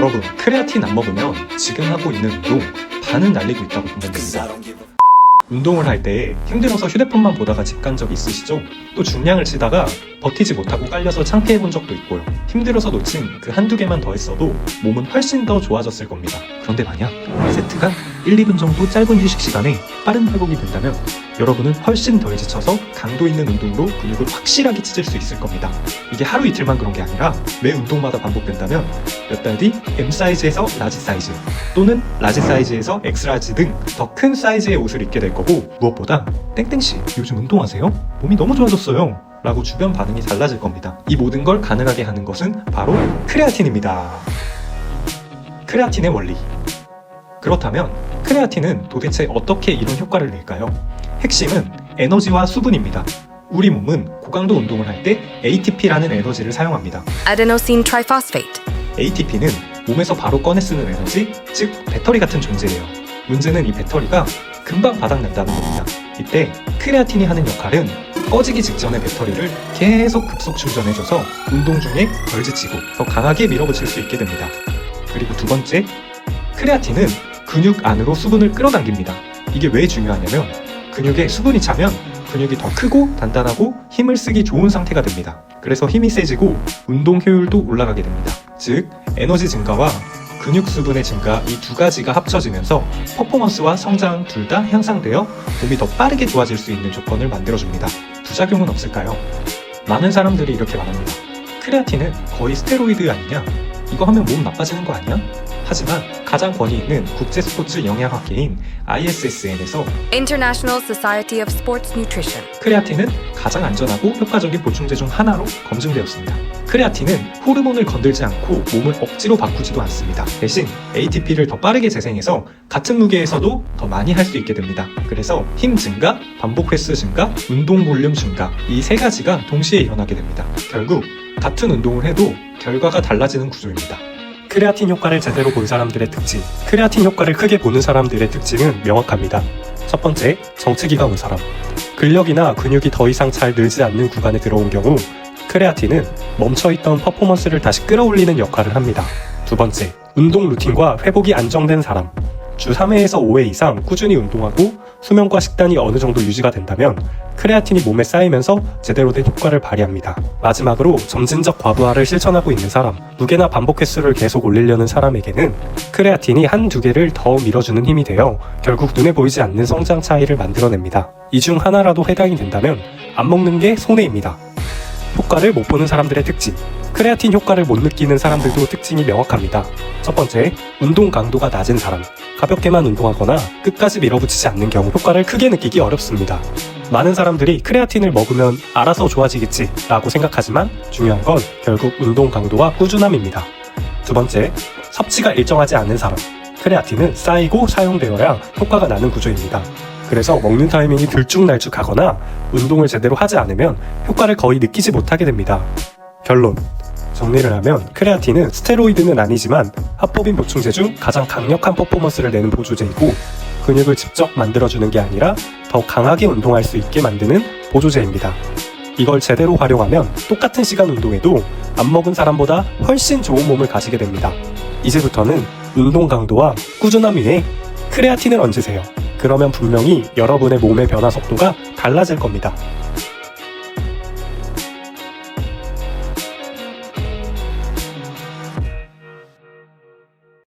여러분, 크레아틴 안 먹으면 지금 하고 있는 운동 반은 날리고 있다고 보면 됩니다. 운동을 할 때 힘들어서 휴대폰만 보다가 집 간 적 있으시죠? 또 중량을 치다가 버티지 못하고 깔려서 창피해 본 적도 있고요. 힘들어서 놓친 그 한두 개만 더 했어도 몸은 훨씬 더 좋아졌을 겁니다. 그런데 만약 세트가 1, 2분 정도 짧은 휴식 시간에 빠른 회복이 된다면 여러분은 훨씬 덜 지쳐서 강도 있는 운동으로 근육을 확실하게 찢을 수 있을 겁니다. 이게 하루 이틀만 그런 게 아니라 매 운동마다 반복된다면 몇 달 뒤 M 사이즈에서 라지 사이즈 또는 라지 사이즈에서 엑스라지 등 더 큰 사이즈의 옷을 입게 될 거고, 무엇보다 땡땡씨 요즘 운동하세요? 몸이 너무 좋아졌어요 라고 주변 반응이 달라질 겁니다. 이 모든 걸 가능하게 하는 것은 바로 크레아틴입니다. 크레아틴의 원리. 그렇다면 크레아틴은 도대체 어떻게 이런 효과를 낼까요? 핵심은 에너지와 수분입니다. 우리 몸은 고강도 운동을 할 때 ATP라는 에너지를 사용합니다. Adenosine triphosphate. ATP는 몸에서 바로 꺼내 쓰는 에너지, 즉 배터리 같은 존재예요. 문제는 이 배터리가 금방 바닥난다는 겁니다. 이때 크레아틴이 하는 역할은 꺼지기 직전의 배터리를 계속 급속 충전해줘서 운동 중에 덜 지치고 더 강하게 밀어붙일 수 있게 됩니다. 그리고 두 번째, 크레아틴은 근육 안으로 수분을 끌어당깁니다. 이게 왜 중요하냐면 근육에 수분이 차면 근육이 더 크고 단단하고 힘을 쓰기 좋은 상태가 됩니다. 그래서 힘이 세지고 운동 효율도 올라가게 됩니다. 즉, 에너지 증가와 근육 수분의 증가, 이 두 가지가 합쳐지면서 퍼포먼스와 성장 둘 다 향상되어 몸이 더 빠르게 좋아질 수 있는 조건을 만들어줍니다. 부작용은 없을까요? 많은 사람들이 이렇게 말합니다. 크레아틴은 거의 스테로이드 아니냐? 이거 하면 몸 나빠지는 거 아니야? 하지만 가장 권위 있는 국제 스포츠 영양학회인 ISSN에서 International Society of Sports Nutrition. 크레아틴은 가장 안전하고 효과적인 보충제 중 하나로 검증되었습니다. 크레아틴은 호르몬을 건들지 않고 몸을 억지로 바꾸지도 않습니다. 대신 ATP를 더 빠르게 재생해서 같은 무게에서도 더 많이 할 수 있게 됩니다. 그래서 힘 증가, 반복 횟수 증가, 운동 볼륨 증가, 이 세 가지가 동시에 일어나게 됩니다. 결국 같은 운동을 해도 결과가 달라지는 구조입니다. 크레아틴 효과를 제대로 본 사람들의 특징. 크레아틴 효과를 크게 보는 사람들의 특징은 명확합니다. 첫 번째, 정체기가 온 사람. 근력이나 근육이 더 이상 잘 늘지 않는 구간에 들어온 경우 크레아틴은 멈춰있던 퍼포먼스를 다시 끌어올리는 역할을 합니다. 두 번째, 운동 루틴과 회복이 안정된 사람. 주 3회에서 5회 이상 꾸준히 운동하고 수면과 식단이 어느 정도 유지가 된다면 크레아틴이 몸에 쌓이면서 제대로 된 효과를 발휘합니다. 마지막으로 점진적 과부하를 실천하고 있는 사람, 무게나 반복 횟수를 계속 올리려는 사람에게는 크레아틴이 한두 개를 더 밀어주는 힘이 되어 결국 눈에 보이지 않는 성장 차이를 만들어냅니다. 이 중 하나라도 해당이 된다면 안 먹는 게 손해입니다. 효과를 못 보는 사람들의 특징. 크레아틴 효과를 못 느끼는 사람들도 특징이 명확합니다. 첫 번째, 운동 강도가 낮은 사람. 가볍게만 운동하거나 끝까지 밀어붙이지 않는 경우 효과를 크게 느끼기 어렵습니다. 많은 사람들이 크레아틴을 먹으면 알아서 좋아지겠지 라고 생각하지만 중요한 건 결국 운동 강도와 꾸준함입니다. 두 번째, 섭취가 일정하지 않은 사람. 크레아틴은 쌓이고 사용되어야 효과가 나는 구조입니다. 그래서 먹는 타이밍이 들쭉날쭉하거나 운동을 제대로 하지 않으면 효과를 거의 느끼지 못하게 됩니다. 결론. 정리를 하면 크레아틴은 스테로이드는 아니지만 합법인 보충제 중 가장 강력한 퍼포먼스를 내는 보조제이고 근육을 직접 만들어주는 게 아니라 더 강하게 운동할 수 있게 만드는 보조제입니다. 이걸 제대로 활용하면 똑같은 시간 운동에도 안 먹은 사람보다 훨씬 좋은 몸을 가지게 됩니다. 이제부터는 운동 강도와 꾸준함 위에 크레아틴을 얹으세요. 그러면 분명히 여러분의 몸의 변화 속도가 달라질 겁니다.